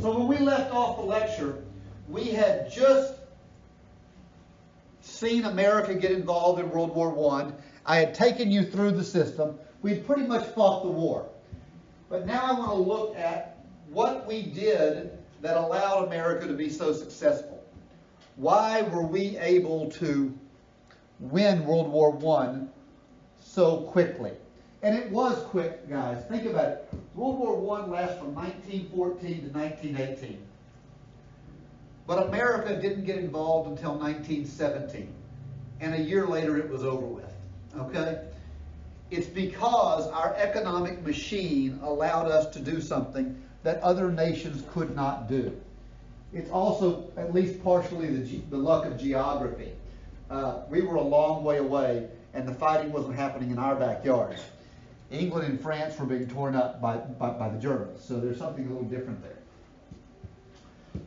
So when we left off the lecture, we had just seen America get involved in World War I. I had taken you through the system. We'd pretty much fought the war. But now I want to look at what we did that allowed America to be so successful. Why were we able to win World War I so quickly? And it was quick, guys. Think about it. World War I lasted from 1914 to 1918. But America didn't get involved until 1917. And a year later it was over with. Okay? It's because our economic machine allowed us to do something that other nations could not do. It's also, at least partially, the luck of geography. We were a long way away, and the fighting wasn't happening in our backyard. England and France were being torn up by the Germans, so there's something a little different there.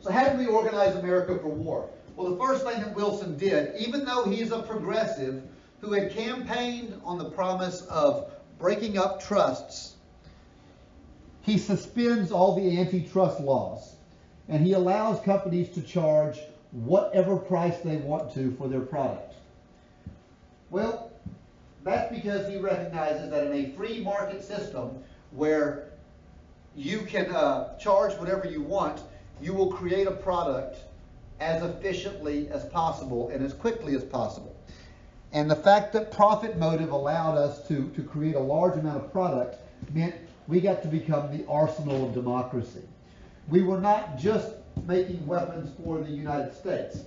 So how did we organize America for war? Well, the first thing that Wilson did, even though he's a progressive who had campaigned on the promise of breaking up trusts, he suspends all the antitrust laws, and he allows companies to charge whatever price they want to for their product. Well, that's because he recognizes that in a free market system where you can charge whatever you want, you will create a product as efficiently as possible and as quickly as possible. And the fact that profit motive allowed us to create a large amount of product meant we got to become the arsenal of democracy. We were not just making weapons for the United States.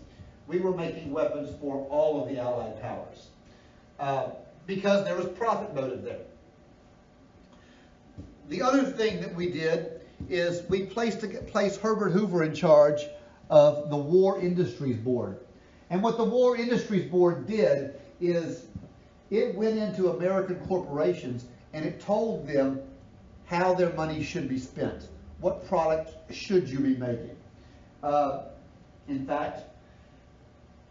We were making weapons for all of the Allied powers because there was profit motive there. The other thing that we did is we placed Herbert Hoover in charge of the War Industries Board. And what the War Industries Board did is it went into American corporations and it told them how their money should be spent. What product should you be making? In fact,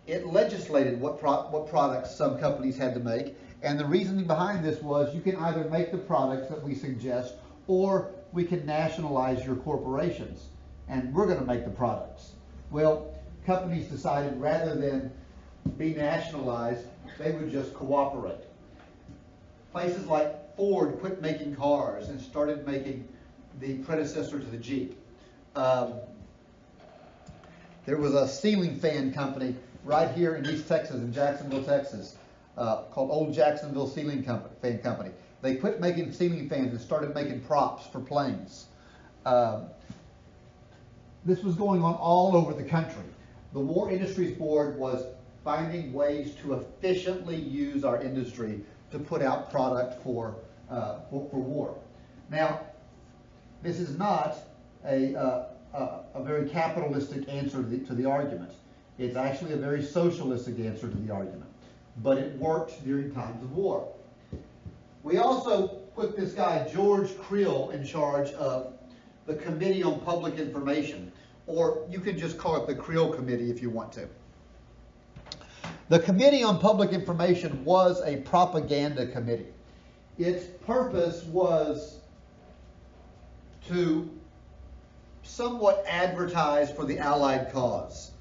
it legislated what products some companies had to make. And the reasoning behind this was you can either make the products that we suggest or we can nationalize your corporations and we're going to make the products. Well, companies decided rather than be nationalized, they would just cooperate. Places like Ford quit making cars and started making the predecessor to the Jeep. There was a ceiling fan company right here in East Texas, in Jacksonville, Texas, called Old Jacksonville Fan Company. They quit making ceiling fans and started making props for planes. This was going on all over the country. The War Industries Board was finding ways to efficiently use our industry to put out product for war. Now, this is not a very capitalistic answer to the argument. It's actually a very socialistic answer to the argument. But it worked during times of war. We also put this guy, George Creel, in charge of the Committee on Public Information, or you can just call it the Creel Committee if you want to. The Committee on Public Information was a propaganda committee. Its purpose was to somewhat advertise for the Allied cause.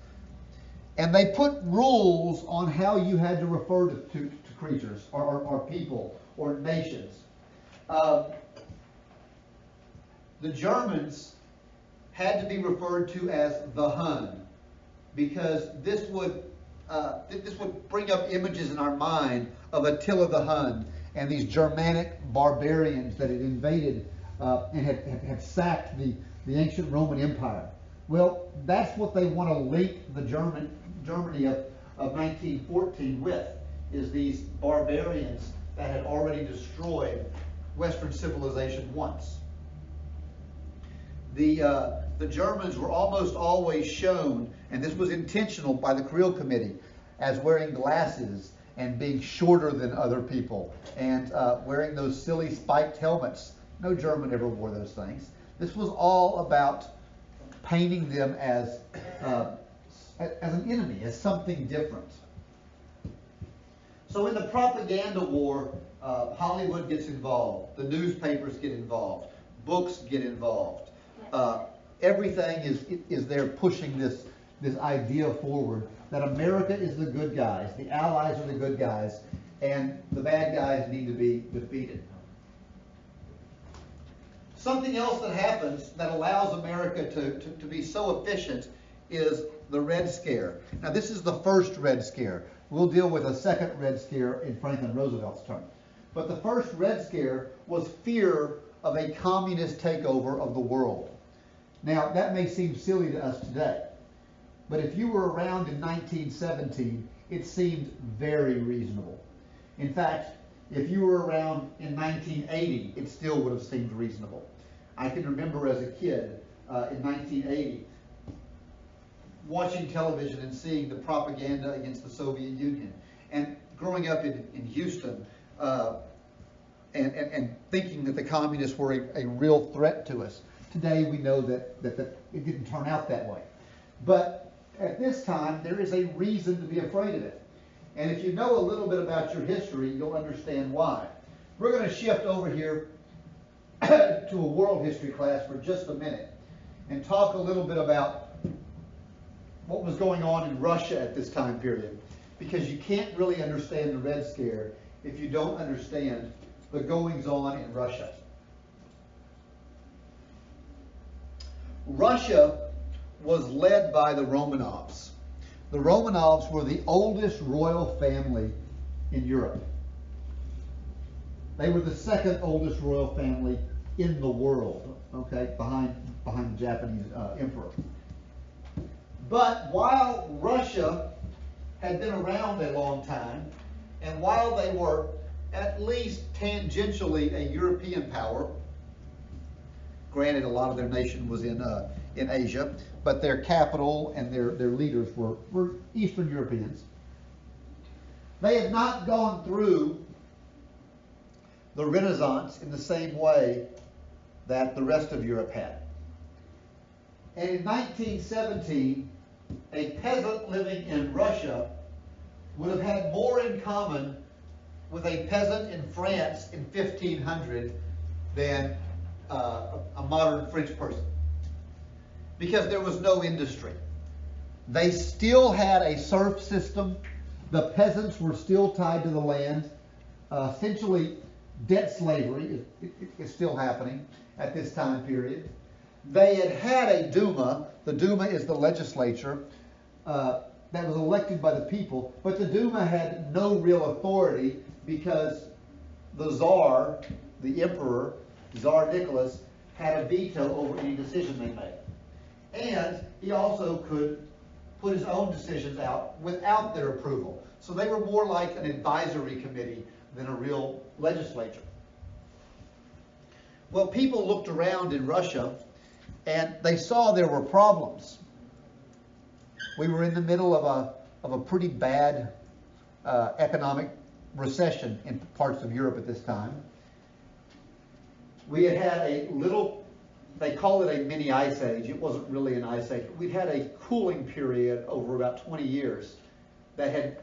And they put rules on how you had to refer to creatures or people or nations. The Germans had to be referred to as the Hun because this would bring up images in our mind of Attila the Hun and these Germanic barbarians that had invaded and had sacked the ancient Roman Empire. Well, that's what they want to link the Germany of 1914 with, is these barbarians that had already destroyed Western civilization once. The Germans were almost always shown, and this was intentional by the Creel Committee, as wearing glasses and being shorter than other people and wearing those silly spiked helmets. No German ever wore those things. This was all about painting them as an enemy, as something different. So in the propaganda war, Hollywood gets involved, the newspapers get involved, books get involved. everything is there pushing this idea forward that America is the good guys, the Allies are the good guys, and the bad guys need to be defeated. Something else that happens that allows America to be so efficient is the Red Scare. Now, this is the first Red Scare. We'll deal with a second Red Scare in Franklin Roosevelt's term. But the first Red Scare was fear of a communist takeover of the world. Now, that may seem silly to us today, but if you were around in 1917, it seemed very reasonable. In fact, if you were around in 1980, it still would have seemed reasonable. I can remember as a kid in 1980 watching television and seeing the propaganda against the Soviet Union, and growing up in Houston and thinking that the communists were a real threat to us. Today we know that it didn't turn out that way. But at this time, there is a reason to be afraid of it. And if you know a little bit about your history, you'll understand why. We're going to shift over here to a world history class for just a minute and talk a little bit about what was going on in Russia at this time period. Because you can't really understand the Red Scare if you don't understand the goings-on in Russia. Russia was led by the Romanovs. The Romanovs were the oldest royal family in Europe. They were the second oldest royal family in the world, okay, behind the Japanese emperor. But while Russia had been around a long time, and while they were at least tangentially a European power, granted a lot of their nation was in Asia, but their capital and their leaders were Eastern Europeans. They had not gone through the Renaissance in the same way that the rest of Europe had. And in 1917, a peasant living in Russia would have had more in common with a peasant in France in 1500 than a modern French person, because there was no industry. They still had a serf system. The peasants were still tied to the land. Essentially, debt slavery is still happening at this time period. They had a Duma. The Duma is the legislature that was elected by the people, but the Duma had no real authority because the Tsar, the Emperor, Tsar Nicholas, had a veto over any decision they made. And he also could put his own decisions out without their approval. So they were more like an advisory committee than a real legislature. Well, people looked around in Russia and they saw there were problems. We were in the middle of a pretty bad economic recession in parts of Europe at this time. We had a little, they call it a mini ice age. It wasn't really an ice age. We'd had a cooling period over about 20 years that had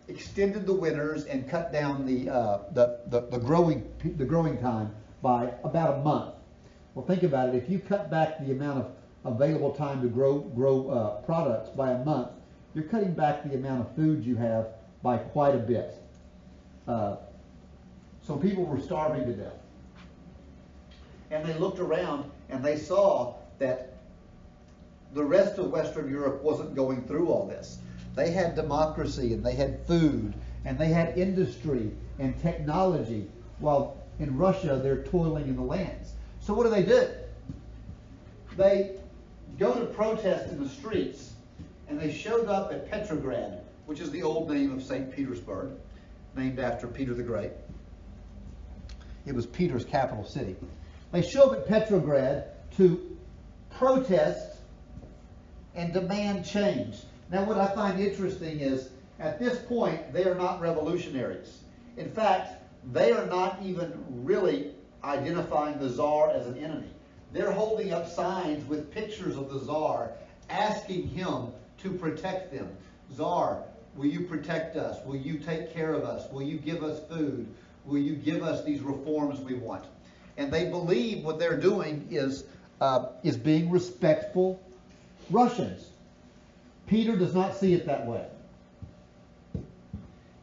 extended the winters and cut down the growing time by about a month. Well, think about it. If you cut back the amount of available time to grow products by a month, you're cutting back the amount of food you have by quite a bit. So people were starving to death. And they looked around and they saw that the rest of Western Europe wasn't going through all this. They had democracy and they had food and they had industry and technology, while in Russia they're toiling in the lands. So what do? They go to protest in the streets, and they showed up at Petrograd, which is the old name of St. Petersburg, named after Peter the Great. It was Peter's capital city. They show up at Petrograd to protest and demand change. Now, what I find interesting is, at this point, they are not revolutionaries. In fact, they are not even really identifying the Tsar as an enemy. They're holding up signs with pictures of the Tsar, asking him to protect them. Tsar, will you protect us? Will you take care of us? Will you give us food? Will you give us these reforms we want? And they believe what they're doing is is being respectful Russians. Peter does not see it that way.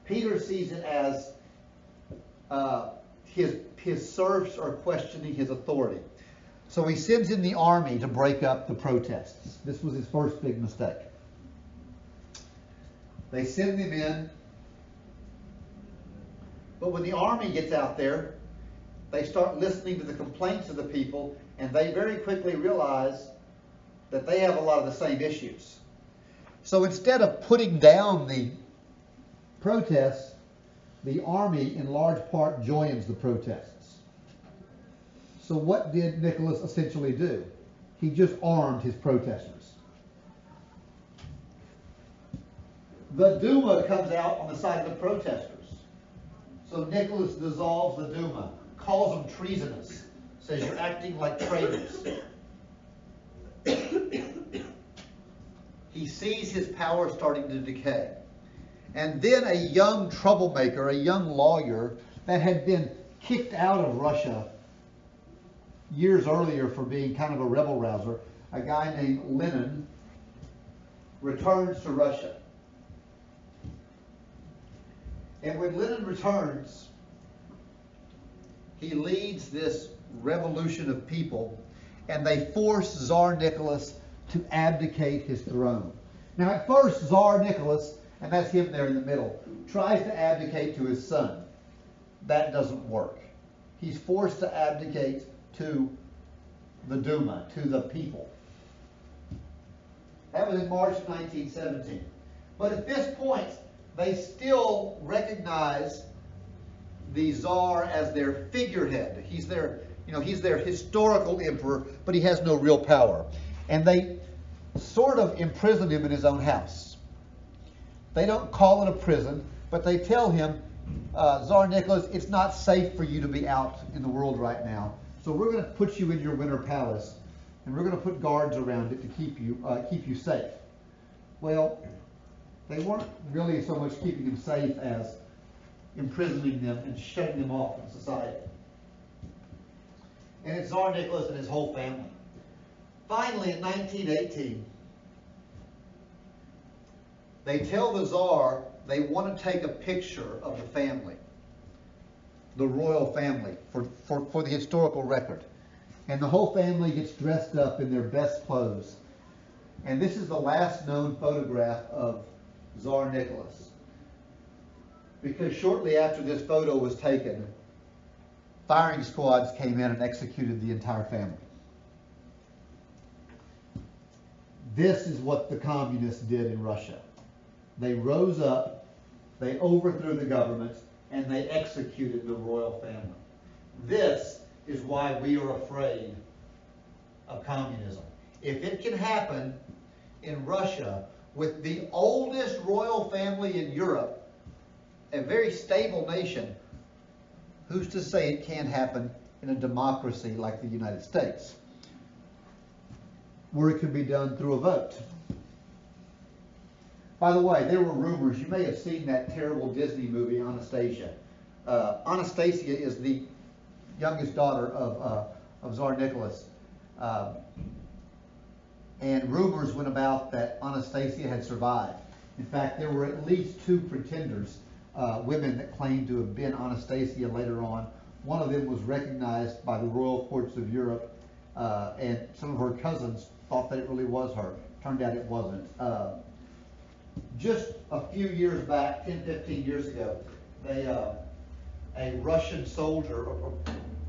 Peter sees it as his serfs are questioning his authority. So he sends in the army to break up the protests. This was his first big mistake. They send them in, but when the army gets out there, they start listening to the complaints of the people, and they very quickly realize that they have a lot of the same issues. So instead of putting down the protests, the army in large part joins the protests. So what did Nicholas essentially do? He just armed his protesters. The Duma comes out on the side of the protesters. So Nicholas dissolves the Duma, calls them treasonous, says you're acting like traitors. He sees his power starting to decay. And then a young troublemaker, a young lawyer that had been kicked out of Russia years earlier for being kind of a rebel rouser, a guy named Lenin, returns to Russia. And when Lenin returns, he leads this revolution of people, and they force Tsar Nicholas to abdicate his throne. Now at first, Tsar Nicholas, and that's him there in the middle, tries to abdicate to his son. That doesn't work. He's forced to abdicate to the Duma, to the people. That was in March 1917. But at this point, they still recognize the Tsar as their figurehead. He's their historical emperor, but he has no real power. And they sort of imprison him in his own house. They don't call it a prison, but they tell him, Tsar Nicholas, it's not safe for you to be out in the world right now. So we're going to put you in your winter palace, and we're going to put guards around it to keep you safe. Well, they weren't really so much keeping him safe as imprisoning them and shutting them off from society. And it's Tsar Nicholas and his whole family. Finally, in 1918, they tell the Tsar they want to take a picture of the family, the royal family, for the historical record. And the whole family gets dressed up in their best clothes. And this is the last known photograph of Tsar Nicholas. Because shortly after this photo was taken, firing squads came in and executed the entire family. This is what the communists did in Russia. They rose up, they overthrew the government, and they executed the royal family. This is why we are afraid of communism. If it can happen in Russia with the oldest royal family in Europe, a very stable nation, who's to say it can't happen in a democracy like the United States, where it can be done through a vote? By the way, there were rumors, you may have seen that terrible Disney movie, Anastasia. Anastasia is the youngest daughter of Tsar Nicholas. And rumors went about that Anastasia had survived. In fact, there were at least 2 pretenders, women that claimed to have been Anastasia later on. One of them was recognized by the royal courts of Europe, and some of her cousins thought that it really was her. Turned out it wasn't. Just a few years back, 10, 15 years ago, a Russian soldier,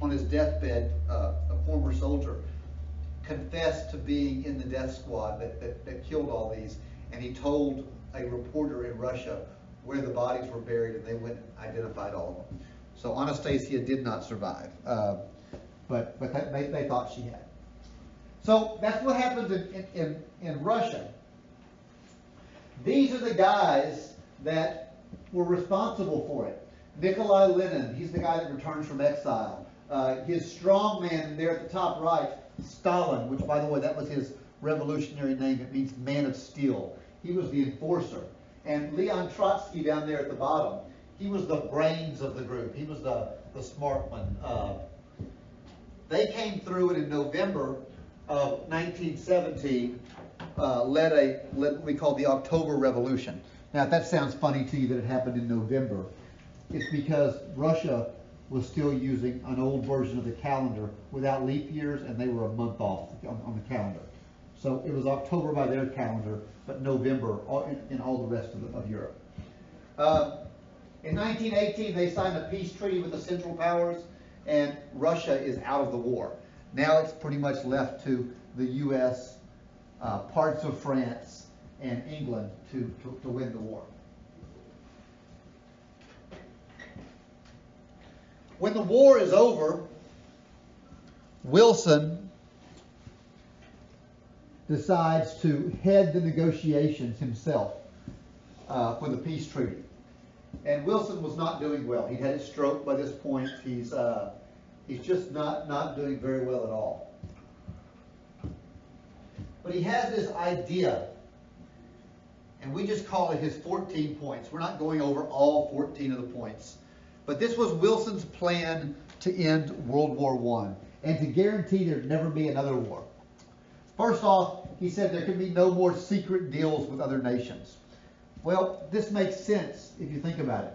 on his deathbed, a former soldier, confessed to being in the death squad that killed all these, and he told a reporter in Russia where the bodies were buried, and they went and identified all of them. So Anastasia did not survive, but they thought she had. So that's what happens in Russia. These are the guys that were responsible for it. Nikolai Lenin, he's the guy that returns from exile. His strong man there at the top right, Stalin, which, by the way, that was his revolutionary name. It means man of steel. He was the enforcer. And Leon Trotsky down there at the bottom, he was the brains of the group. He was the smart one. They came through, and in November of 1917 led what we call the October Revolution. Now, if that sounds funny to you that it happened in November, it's because Russia was still using an old version of the calendar without leap years, and they were a month off on the calendar. So it was October by their calendar, but November in all the rest of Europe. In 1918, they signed a peace treaty with the Central Powers, and Russia is out of the war. Now it's pretty much left to the U.S., parts of France, and England to win the war. When the war is over, Wilson decides to head the negotiations himself for the peace treaty. And Wilson was not doing well. He'd had a stroke by this point. He's just not doing very well at all. But he has this idea, and we just call it his 14 points. We're not going over all 14 of the points. But this was Wilson's plan to end World War I and to guarantee there'd never be another war. First off, he said there could be no more secret deals with other nations. Well, this makes sense if you think about it.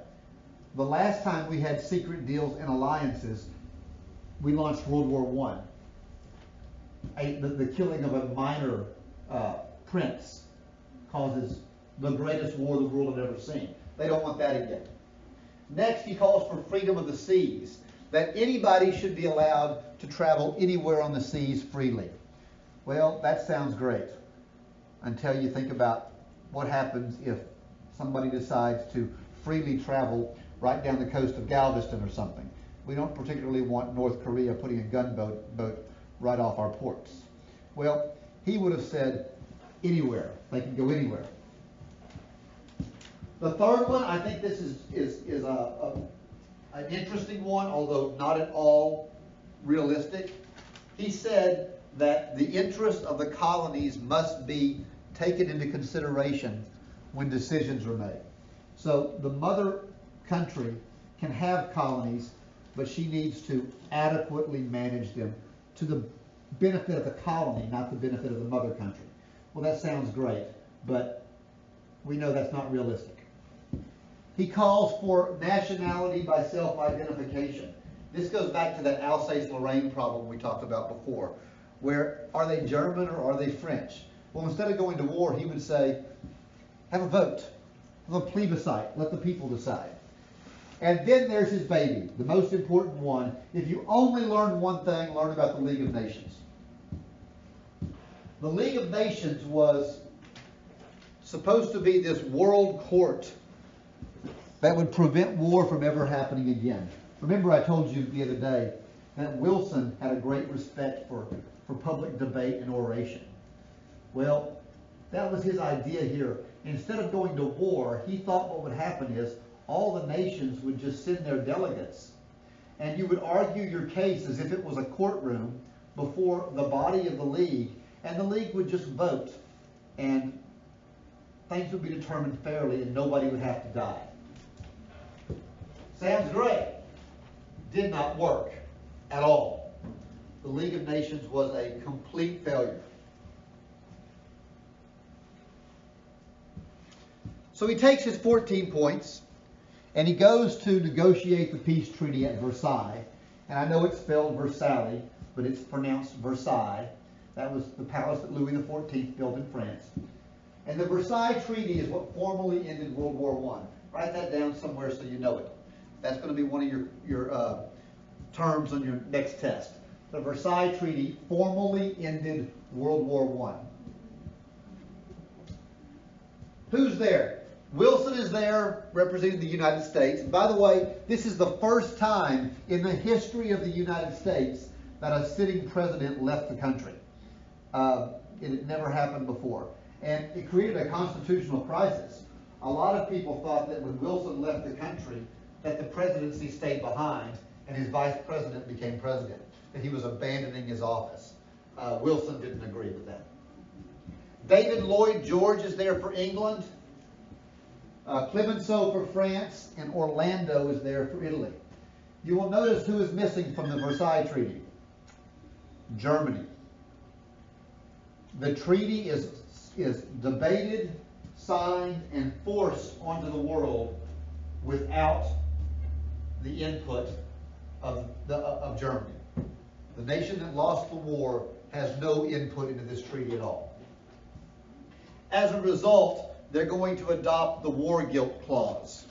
The last time we had secret deals and alliances, we launched World War I. The killing of a minor prince causes the greatest war the world had ever seen. They don't want that again. Next, he calls for freedom of the seas, that anybody should be allowed to travel anywhere on the seas freely. Well, that sounds great until you think about what happens if somebody decides to freely travel right down the coast of Galveston or something. We don't particularly want North Korea putting a gunboat right off our ports. Well, he would have said anywhere. They can go anywhere. The third one, I think this is an interesting one, although not at all realistic. He said that the interest of the colonies must be taken into consideration when decisions are made. So the mother country can have colonies, but she needs to adequately manage them to the benefit of the colony, not the benefit of the mother country. Well, that sounds great, but we know that's not realistic. He calls for nationality by self-identification. This goes back to that Alsace-Lorraine problem we talked about before, where are they German or are they French? Well, instead of going to war, he would say, have a vote, have a plebiscite, let the people decide. And then there's his baby, the most important one. If you only learn one thing, learn about the League of Nations. The League of Nations was supposed to be this world court that would prevent war from ever happening again. Remember, I told you the other day that Wilson had a great respect for public debate and oration. Well, that was his idea here. Instead of going to war, he thought what would happen is all the nations would just send their delegates, and you would argue your case as if it was a courtroom before the body of the League, and the League would just vote, and things would be determined fairly, and nobody would have to die. Sounds great. Did not work at all. The League of Nations was a complete failure. So he takes his 14 points and he goes to negotiate the peace treaty at Versailles. And I know it's spelled Versailles, but it's pronounced Versailles. That was the palace that Louis XIV built in France. And the Versailles Treaty is what formally ended World War I. Write that down somewhere so you know it. That's going to be one of your terms on your next test. The Versailles Treaty formally ended World War I. Who's there? Wilson is there representing the United States. And by the way, this is the first time in the history of the United States that a sitting president left the country. It had never happened before. And it created a constitutional crisis. A lot of people thought that when Wilson left the country, that the presidency stayed behind and his vice president became president, that he was abandoning his office. Wilson didn't agree with that. David Lloyd George is there for England. Clemenceau for France, and Orlando is there for Italy. You will notice who is missing from the Versailles Treaty. Germany. The treaty is debated, signed, and forced onto the world without the input of Germany. The nation that lost the war has no input into this treaty at all. As a result, they're going to adopt the war guilt clause.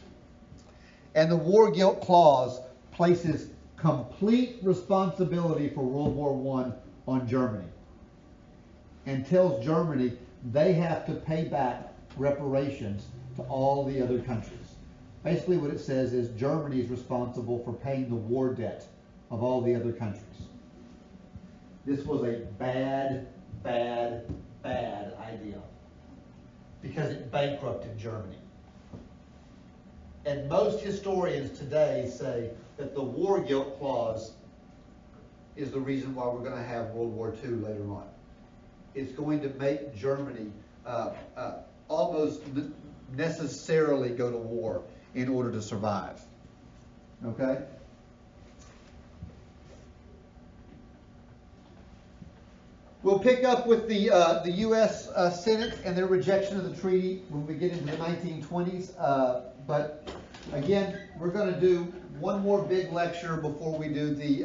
And the war guilt clause places complete responsibility for World War I on Germany and tells Germany they have to pay back reparations to all the other countries. Basically what it says is Germany is responsible for paying the war debt of all the other countries. This was a bad, bad, bad idea because it bankrupted Germany. And most historians today say that the war guilt clause is the reason why we're going to have World War II later on. It's going to make Germany almost necessarily go to war in order to survive. Okay? We'll pick up with the U.S. Senate and their rejection of the treaty when we get into the 1920s. But again, we're going to do one more big lecture before we do the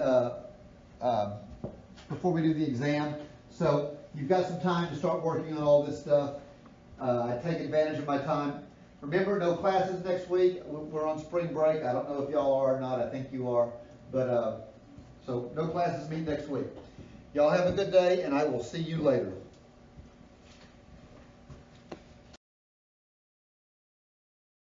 exam. So you've got some time to start working on all this stuff. I take advantage of my time. Remember, no classes next week. We're on spring break. I don't know if y'all are or not. I think you are. But so no classes meet next week. Y'all have a good day, and I will see you later.